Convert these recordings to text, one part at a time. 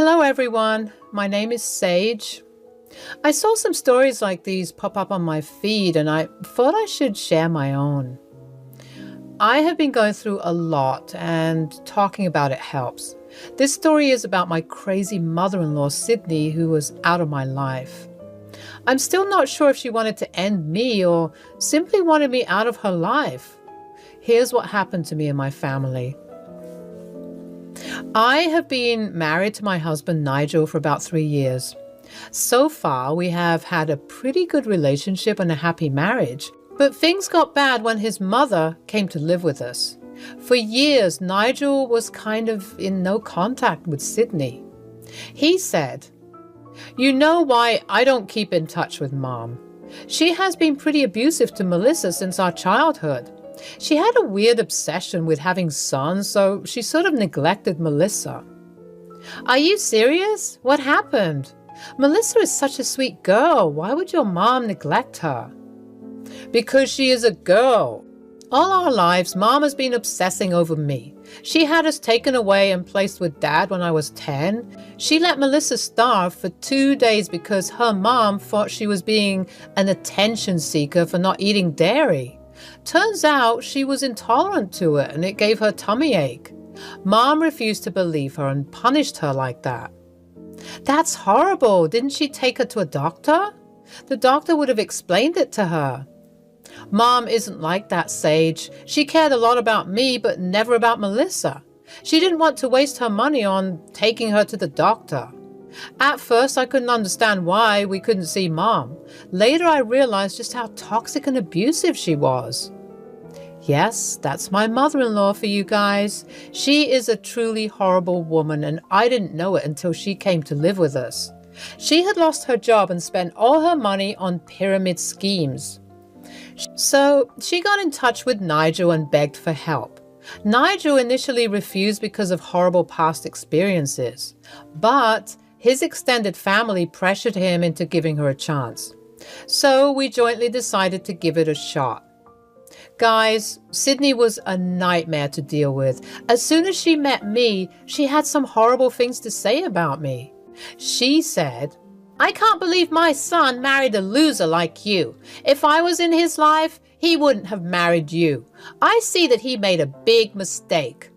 Hello everyone, my name is Sage. I saw some stories like these pop up on my feed and I thought I should share my own. I have been going through a lot and talking about it helps. This story is about my crazy mother-in-law Sydney, who was out of my life. I'm still not sure if she wanted to end me or simply wanted me out of her life. Here's what happened to me and my family. I have been married to my husband Nigel for about 3 years. So far, we have had a pretty good relationship and a happy marriage. But things got bad when his mother came to live with us. For years, Nigel was kind of in no contact with Sydney. He said, "You know why I don't keep in touch with Mom? She has been pretty abusive to Melissa since our childhood. She had a weird obsession with having sons, so she sort of neglected Melissa." "Are you serious? What happened? Melissa is such a sweet girl. Why would your mom neglect her?" "Because she is a girl. All our lives, Mom has been obsessing over me. She had us taken away and placed with Dad when I was 10. She let Melissa starve for 2 days because her mom thought she was being an attention seeker for not eating dairy. Turns out she was intolerant to it and it gave her tummy ache. Mom refused to believe her and punished her like that." "That's horrible. Didn't she take her to a doctor? The doctor would have explained it to her." "Mom isn't like that, Sage. She cared a lot about me, but never about Melissa. She didn't want to waste her money on taking her to the doctor. At first, I couldn't understand why we couldn't see Mom. Later, I realized just how toxic and abusive she was." Yes, that's my mother-in-law for you guys. She is a truly horrible woman, and I didn't know it until she came to live with us. She had lost her job and spent all her money on pyramid schemes. So she got in touch with Nigel and begged for help. Nigel initially refused because of horrible past experiences, but his extended family pressured him into giving her a chance. So we jointly decided to give it a shot. Guys, Sydney was a nightmare to deal with. As soon as she met me, she had some horrible things to say about me. She said, "I can't believe my son married a loser like you. If I was in his life, he wouldn't have married you. I see that he made a big mistake."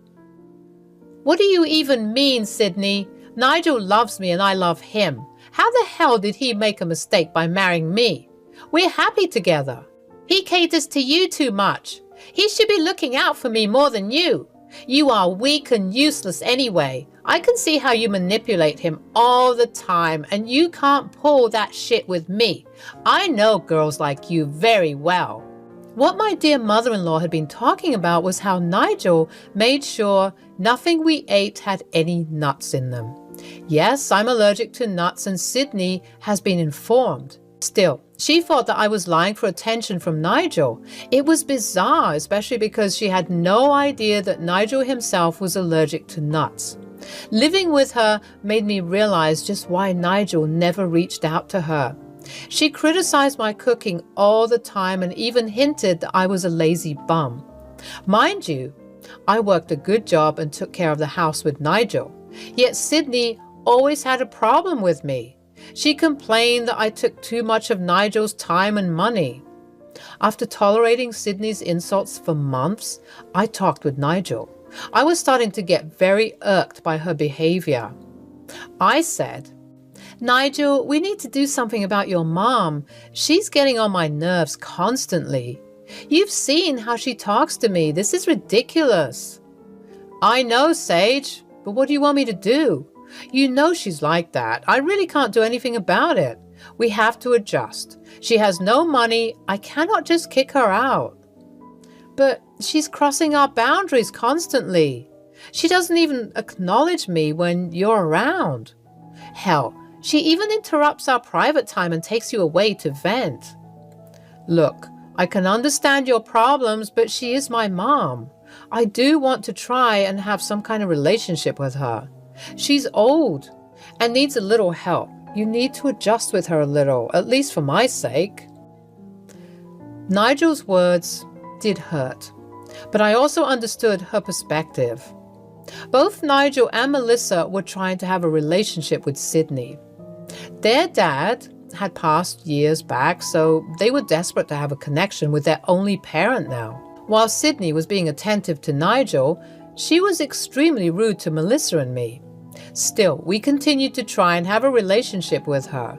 "What do you even mean, Sydney? Nigel loves me and I love him. How the hell did he make a mistake by marrying me? We're happy together. He caters to you too much. He should be looking out for me more than you. You are weak and useless anyway. I can see how you manipulate him all the time, and you can't pull that shit with me. I know girls like you very well." What my dear mother-in-law had been talking about was how Nigel made sure nothing we ate had any nuts in them. Yes, I'm allergic to nuts, and Sydney has been informed. Still, she thought that I was lying for attention from Nigel. It was bizarre, especially because she had no idea that Nigel himself was allergic to nuts. Living with her made me realize just why Nigel never reached out to her. She criticized my cooking all the time and even hinted that I was a lazy bum. Mind you, I worked a good job and took care of the house with Nigel. Yet Sydney always had a problem with me. She complained that I took too much of Nigel's time and money. After tolerating Sydney's insults for months, I talked with Nigel. I was starting to get very irked by her behavior. I said, "Nigel, we need to do something about your mom. She's getting on my nerves constantly. You've seen how she talks to me. This is ridiculous." "I know, Sage, but what do you want me to do? You know she's like that. I really can't do anything about it. We have to adjust. She has no money. I cannot just kick her out." "But she's crossing our boundaries constantly. She doesn't even acknowledge me when you're around. Hell, she even interrupts our private time and takes you away to vent." "Look, I can understand your problems, but she is my mom. I do want to try and have some kind of relationship with her. She's old and needs a little help. You need to adjust with her a little, at least for my sake." Nigel's words did hurt, but I also understood her perspective. Both Nigel and Melissa were trying to have a relationship with Sydney. Their dad had passed years back, so they were desperate to have a connection with their only parent now. While Sydney was being attentive to Nigel, she was extremely rude to Melissa and me. Still, we continued to try and have a relationship with her.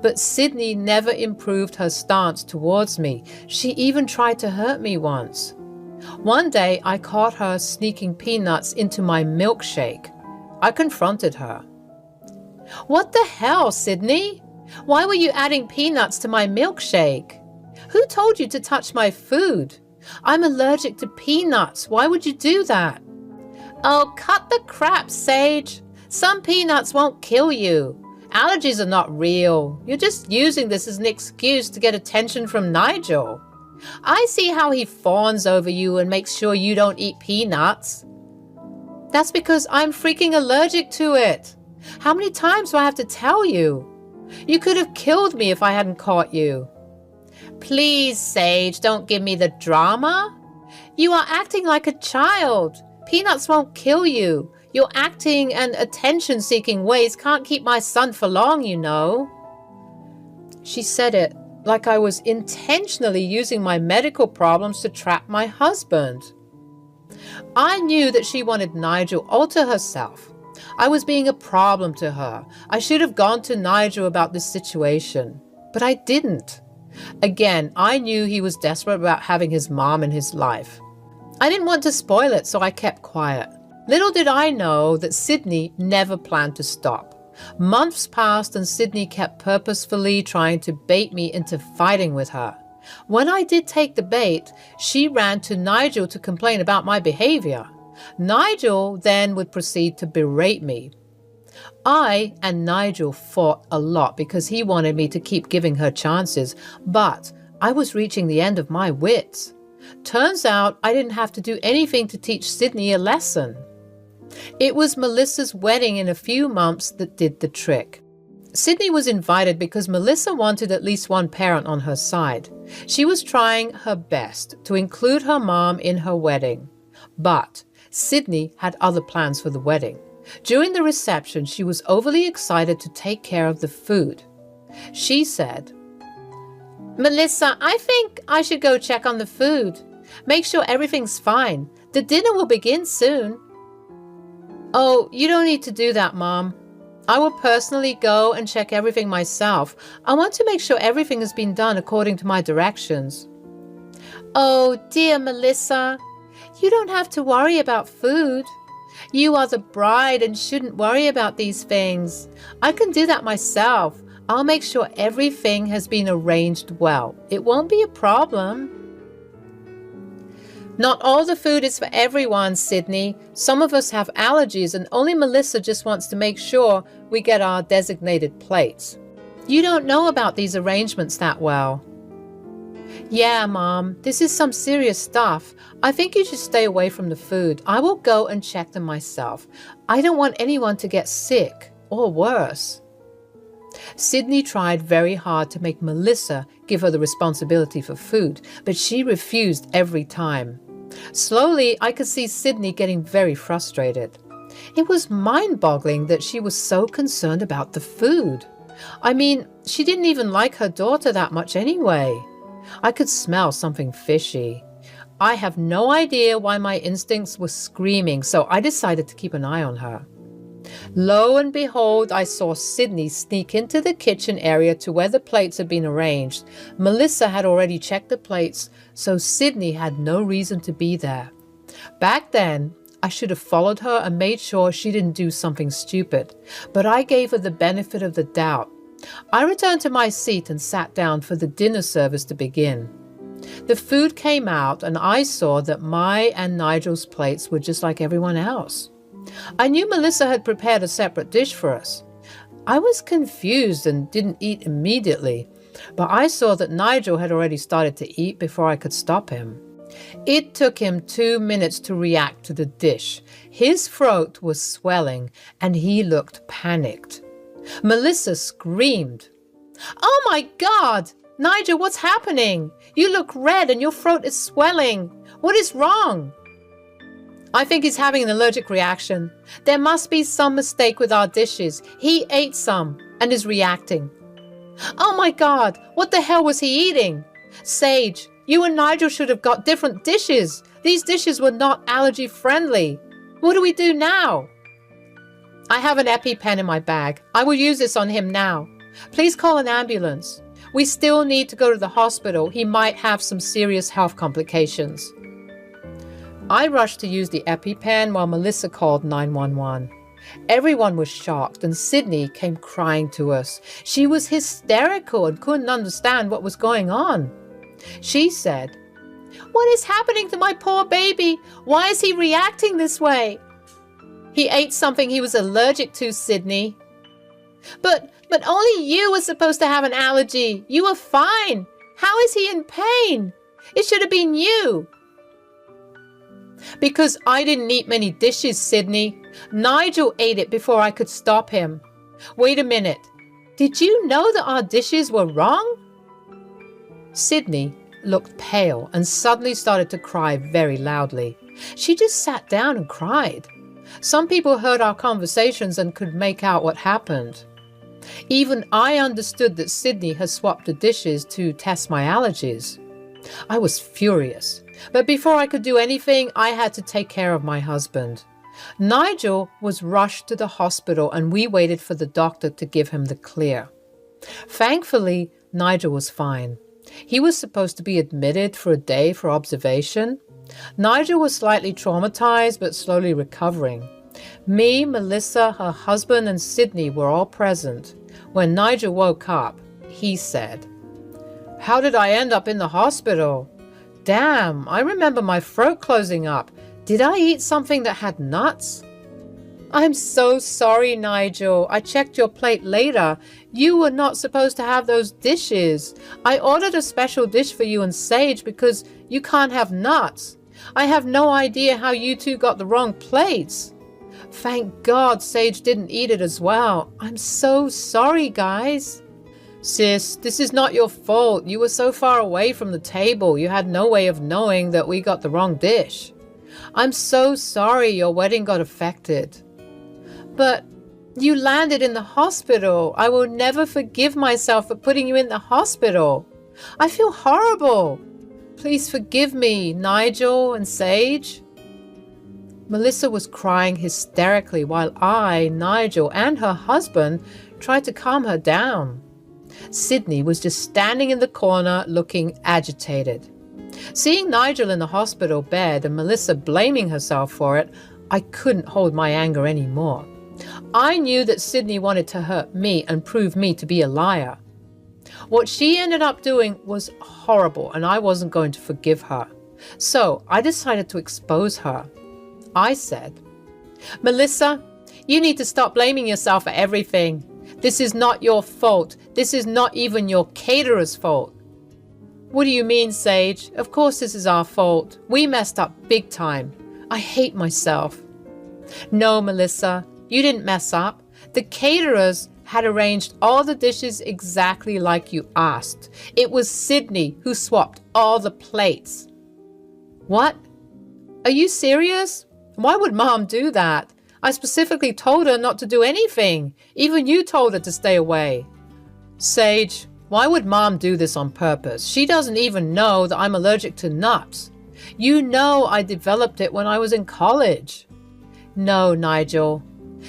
But Sydney never improved her stance towards me. She even tried to hurt me once. One day, I caught her sneaking peanuts into my milkshake. I confronted her. "What the hell, Sydney? Why were you adding peanuts to my milkshake? Who told you to touch my food? I'm allergic to peanuts. Why would you do that?" "Oh, cut the crap, Sage. Some peanuts won't kill you. Allergies are not real. You're just using this as an excuse to get attention from Nigel. I see how he fawns over you and makes sure you don't eat peanuts." "That's because I'm freaking allergic to it. How many times do I have to tell you? You could have killed me if I hadn't caught you." "Please, Sage, don't give me the drama. You are acting like a child. Peanuts won't kill you. Your acting and attention-seeking ways can't keep my son for long, you know." She said it like I was intentionally using my medical problems to trap my husband. I knew that she wanted Nigel all to herself. I was being a problem to her. I should have gone to Nigel about this situation, but I didn't. Again, I knew he was desperate about having his mom in his life. I didn't want to spoil it, so I kept quiet. Little did I know that Sydney never planned to stop. Months passed and Sydney kept purposefully trying to bait me into fighting with her. When I did take the bait, she ran to Nigel to complain about my behavior. Nigel then would proceed to berate me. I and Nigel fought a lot because he wanted me to keep giving her chances, but I was reaching the end of my wits. Turns out I didn't have to do anything to teach Sydney a lesson. It was Melissa's wedding in a few months that did the trick. Sydney was invited because Melissa wanted at least one parent on her side. She was trying her best to include her mom in her wedding. But Sydney had other plans for the wedding. During the reception, she was overly excited to take care of the food. She said, "Melissa, I think I should go check on the food. Make sure everything's fine. The dinner will begin soon." "Oh, you don't need to do that, Mom. I will personally go and check everything myself. I want to make sure everything has been done according to my directions." "Oh, dear Melissa, you don't have to worry about food. You are the bride and shouldn't worry about these things. I can do that myself. I'll make sure everything has been arranged well. It won't be a problem." "Not all the food is for everyone, Sydney. Some of us have allergies and only Melissa just wants to make sure we get our designated plates. You don't know about these arrangements that well." "Yeah, Mom, this is some serious stuff. I think you should stay away from the food. I will go and check them myself. I don't want anyone to get sick or worse." Sydney tried very hard to make Melissa give her the responsibility for food, but she refused every time. Slowly, I could see Sydney getting very frustrated. It was mind-boggling that she was so concerned about the food. I mean, she didn't even like her daughter that much anyway. I could smell something fishy. I have no idea why my instincts were screaming, so I decided to keep an eye on her. Lo and behold, I saw Sydney sneak into the kitchen area to where the plates had been arranged. Melissa had already checked the plates, so Sydney had no reason to be there. Back then, I should have followed her and made sure she didn't do something stupid, but I gave her the benefit of the doubt. I returned to my seat and sat down for the dinner service to begin. The food came out and I saw that my and Nigel's plates were just like everyone else. I knew Melissa had prepared a separate dish for us. I was confused and didn't eat immediately, but I saw that Nigel had already started to eat before I could stop him. It took him 2 minutes to react to the dish. His throat was swelling and he looked panicked. Melissa screamed, "Oh my God! Nigel, what's happening? You look red and your throat is swelling. What is wrong?" I think he's having an allergic reaction. There must be some mistake with our dishes. He ate some and is reacting. Oh my God, what the hell was he eating? Sage, you and Nigel should have got different dishes. These dishes were not allergy friendly. What do we do now? I have an EpiPen in my bag. I will use this on him now. Please call an ambulance. We still need to go to the hospital. He might have some serious health complications. I rushed to use the EpiPen while Melissa called 911. Everyone was shocked and Sydney came crying to us. She was hysterical and couldn't understand what was going on. She said, "What is happening to my poor baby? Why is he reacting this way?" "He ate something he was allergic to, Sydney." But only you were supposed to have an allergy. You were fine. How is he in pain? It should have been you. Because I didn't eat many dishes, Sydney. Nigel ate it before I could stop him. Wait a minute. Did you know that our dishes were wrong? Sydney looked pale and suddenly started to cry very loudly. She just sat down and cried. Some people heard our conversations and could make out what happened. Even I understood that Sydney had swapped the dishes to test my allergies. I was furious, but before I could do anything, I had to take care of my husband. Nigel was rushed to the hospital and we waited for the doctor to give him the clear. Thankfully, Nigel was fine. He was supposed to be admitted for a day for observation. Nigel was slightly traumatized but slowly recovering. Me, Melissa, her husband, and Sydney were all present. When Nigel woke up, he said, "How did I end up in the hospital? Damn, I remember my throat closing up. Did I eat something that had nuts?" "I'm so sorry, Nigel. I checked your plate later. You were not supposed to have those dishes. I ordered a special dish for you and Sage because you can't have nuts. I have no idea how you two got the wrong plates. Thank God Sage didn't eat it as well. I'm so sorry, guys." "Sis, this is not your fault. You were so far away from the table. You had no way of knowing that we got the wrong dish. I'm so sorry your wedding got affected." "But you landed in the hospital. I will never forgive myself for putting you in the hospital. I feel horrible. Please forgive me, Nigel and Sage." Melissa was crying hysterically while I, Nigel, and her husband tried to calm her down. Sydney was just standing in the corner looking agitated. Seeing Nigel in the hospital bed and Melissa blaming herself for it, I couldn't hold my anger anymore. I knew that Sydney wanted to hurt me and prove me to be a liar. What she ended up doing was horrible and I wasn't going to forgive her. So I decided to expose her. I said, "Melissa, you need to stop blaming yourself for everything. This is not your fault. This is not even your caterer's fault." "What do you mean, Sage? Of course this is our fault. We messed up big time. I hate myself." "No, Melissa, you didn't mess up. The caterers had arranged all the dishes exactly like you asked. It was Sydney who swapped all the plates." "What? Are you serious? Why would Mom do that? I specifically told her not to do anything. Even you told her to stay away." "Sage, why would Mom do this on purpose? She doesn't even know that I'm allergic to nuts. You know I developed it when I was in college." "No, Nigel.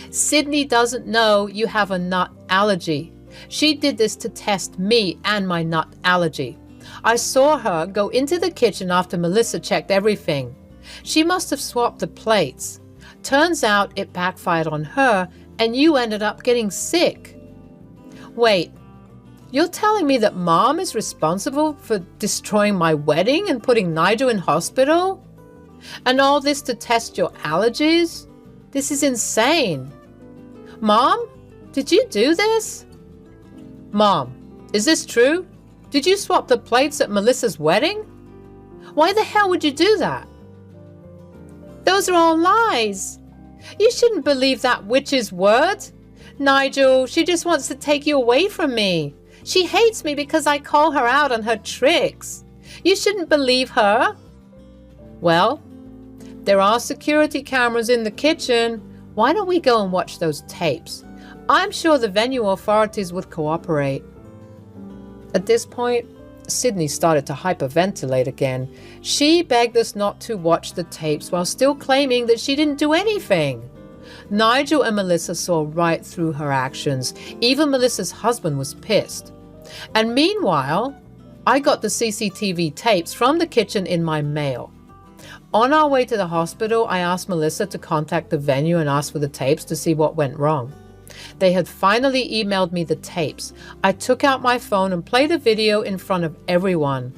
Sydney doesn't know you have a nut allergy. She did this to test me and my nut allergy. I saw her go into the kitchen after Melissa checked everything. She must have swapped the plates. Turns out it backfired on her and you ended up getting sick." "Wait, you're telling me that Mom is responsible for destroying my wedding and putting Nigel in hospital? And all this to test your allergies? This is insane. Mom, did you do this?" "Mom, is this true? Did you swap the plates at Melissa's wedding? Why the hell would you do that?" "Those are all lies. You shouldn't believe that witch's word. Nigel, she just wants to take you away from me. She hates me because I call her out on her tricks. You shouldn't believe her." "Well, There are security cameras in the kitchen. Why don't we go and watch those tapes? I'm sure the venue authorities would cooperate." At this point, Sydney started to hyperventilate again. She begged us not to watch the tapes while still claiming that she didn't do anything. Nigel and Melissa saw right through her actions. Even Melissa's husband was pissed. And meanwhile, I got the CCTV tapes from the kitchen in my mail. On our way to the hospital, I asked Melissa to contact the venue and ask for the tapes to see what went wrong. They had finally emailed me the tapes. I took out my phone and played a video in front of everyone.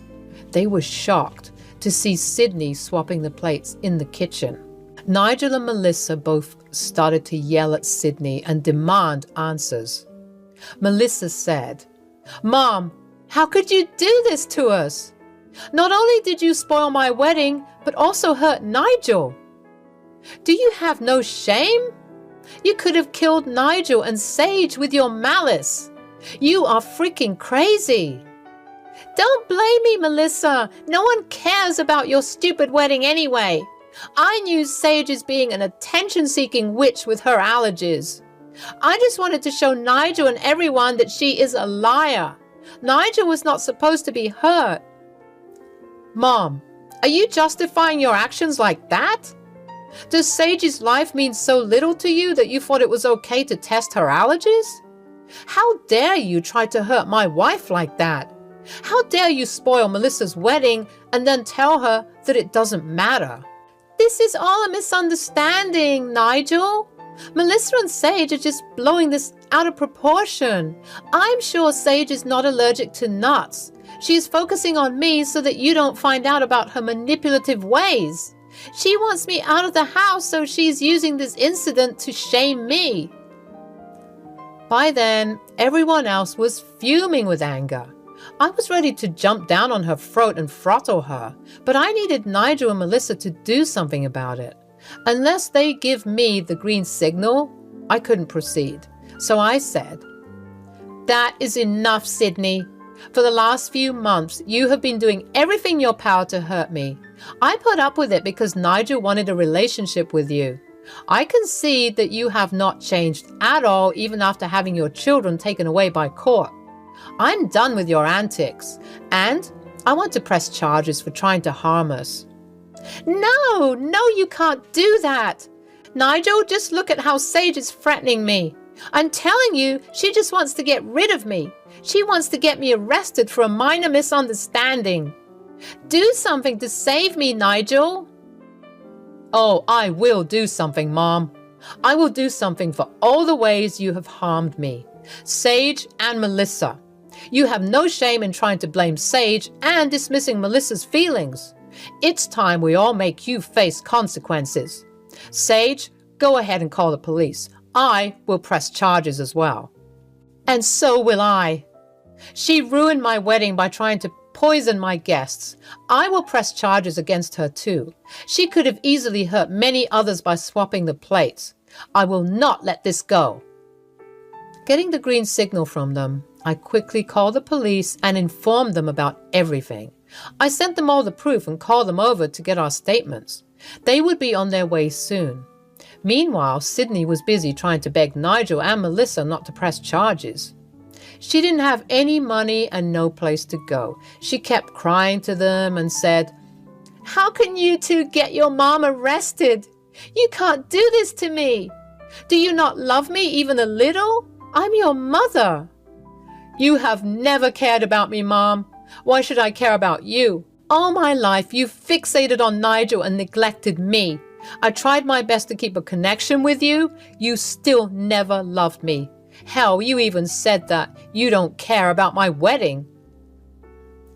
They were shocked to see Sydney swapping the plates in the kitchen. Nigel and Melissa both started to yell at Sydney and demand answers. Melissa said, "Mom, how could you do this to us? Not only did you spoil my wedding, but also hurt Nigel. Do you have no shame? You could have killed Nigel and Sage with your malice. You are freaking crazy." "Don't blame me, Melissa. No one cares about your stupid wedding anyway. I knew Sage as being an attention-seeking witch with her allergies. I just wanted to show Nigel and everyone that she is a liar. Nigel was not supposed to be hurt." "Mom, are you justifying your actions like that? Does Sage's life mean so little to you that you thought it was okay to test her allergies? How dare you try to hurt my wife like that? How dare you spoil Melissa's wedding and then tell her that it doesn't matter?" "This is all a misunderstanding, Nigel. Melissa and Sage are just blowing this out of proportion. I'm sure Sage is not allergic to nuts. She is focusing on me so that you don't find out about her manipulative ways. She wants me out of the house, so she's using this incident to shame me." By then, everyone else was fuming with anger. I was ready to jump down on her throat and throttle her, but I needed Nigel and Melissa to do something about it. Unless they give me the green signal, I couldn't proceed. So I said, "That is enough, Sydney. For the last few months, you have been doing everything in your power to hurt me. I put up with it because Nigel wanted a relationship with you. I can see that you have not changed at all, even after having your children taken away by court. I'm done with your antics, and I want to press charges for trying to harm us." No, you can't do that. Nigel, just look at how Sage is threatening me. I'm telling you, she just wants to get rid of me. She wants to get me arrested for a minor misunderstanding. Do something to save me, Nigel. "Oh, I will do something, Mom. I will do something for all the ways you have harmed me. Sage and Melissa. You have no shame in trying to blame Sage and dismissing Melissa's feelings. It's time we all make you face consequences. Sage, go ahead and call the police. I will press charges as well." "And so will I. She ruined my wedding by trying to poison my guests. I will press charges against her too. She could have easily hurt many others by swapping the plates. I will not let this go." Getting the green signal from them, I quickly called the police and informed them about everything. I sent them all the proof and called them over to get our statements. They would be on their way soon. Meanwhile, Sydney was busy trying to beg Nigel and Melissa not to press charges. She didn't have any money and no place to go. She kept crying to them and said, "How can you two get your mom arrested? You can't do this to me. Do you not love me even a little? I'm your mother." "You have never cared about me, Mom. Why should I care about you? All my life you fixated on Nigel and neglected me. I tried my best to keep a connection with you. You still never loved me. Hell, you even said that you don't care about my wedding."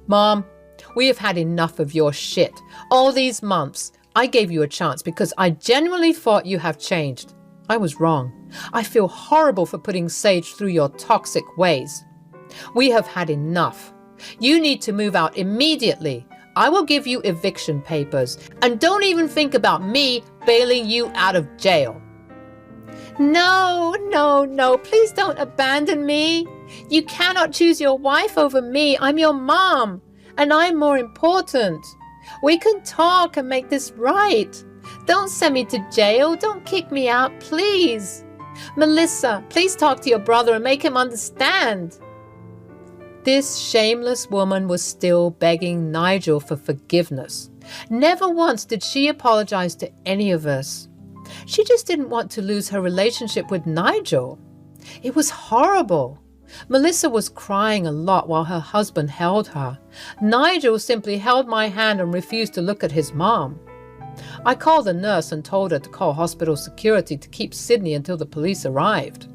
"Mom, we have had enough of your shit. All these months, I gave you a chance because I genuinely thought you have changed. I was wrong. I feel horrible for putting Sage through your toxic ways. We have had enough. You need to move out immediately. I will give you eviction papers. And don't even think about me bailing you out of jail." No, please don't abandon me. You cannot choose your wife over me. I'm your mom, and I'm more important. We can talk and make this right. Don't send me to jail. Don't kick me out, please. Melissa, please talk to your brother and make him understand. This shameless woman was still begging Nigel for forgiveness. Never once did she apologize to any of us. She just didn't want to lose her relationship with Nigel. It was horrible. Melissa was crying a lot while her husband held her. Nigel simply held my hand and refused to look at his mom. I called the nurse and told her to call hospital security to keep Sydney until the police arrived.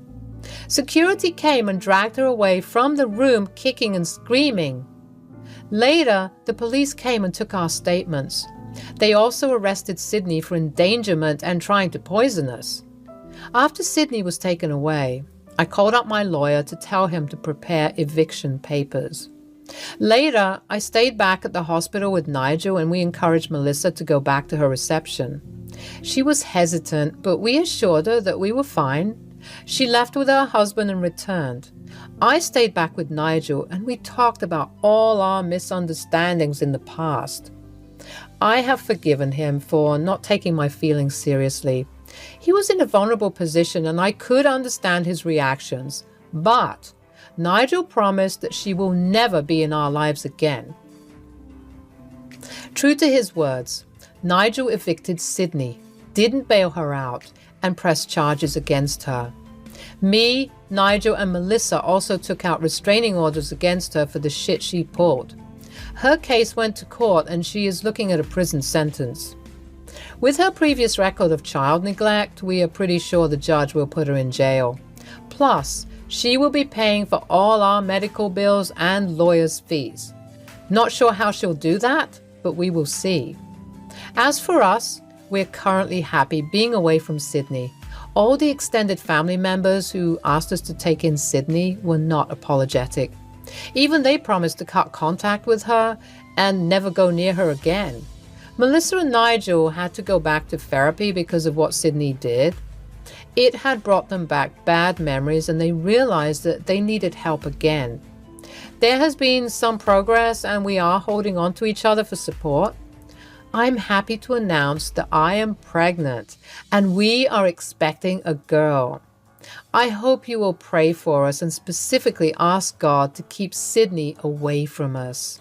Security came and dragged her away from the room, kicking and screaming. Later, the police came and took our statements. They also arrested Sydney for endangerment and trying to poison us. After Sydney was taken away, I called up my lawyer to tell him to prepare eviction papers. Later, I stayed back at the hospital with Nigel and we encouraged Melissa to go back to her reception. She was hesitant, but we assured her that we were fine. She left with her husband and returned. I stayed back with Nigel and we talked about all our misunderstandings in the past. I have forgiven him for not taking my feelings seriously. He was in a vulnerable position and I could understand his reactions, but Nigel promised that she will never be in our lives again. True to his words, Nigel evicted Sydney, didn't bail her out, and pressed charges against her. Me, Nigel, and Melissa also took out restraining orders against her for the shit she pulled. Her case went to court and she is looking at a prison sentence. With her previous record of child neglect, we are pretty sure the judge will put her in jail. Plus, she will be paying for all our medical bills and lawyers' fees. Not sure how she'll do that, but we will see. As for us, we're currently happy being away from Sydney. All the extended family members who asked us to take in Sydney were not apologetic. Even they promised to cut contact with her and never go near her again. Melissa and Nigel had to go back to therapy because of what Sydney did. It had brought them back bad memories and they realized that they needed help again. There has been some progress and we are holding on to each other for support. I'm happy to announce that I am pregnant and we are expecting a girl. I hope you will pray for us and specifically ask God to keep Sydney away from us.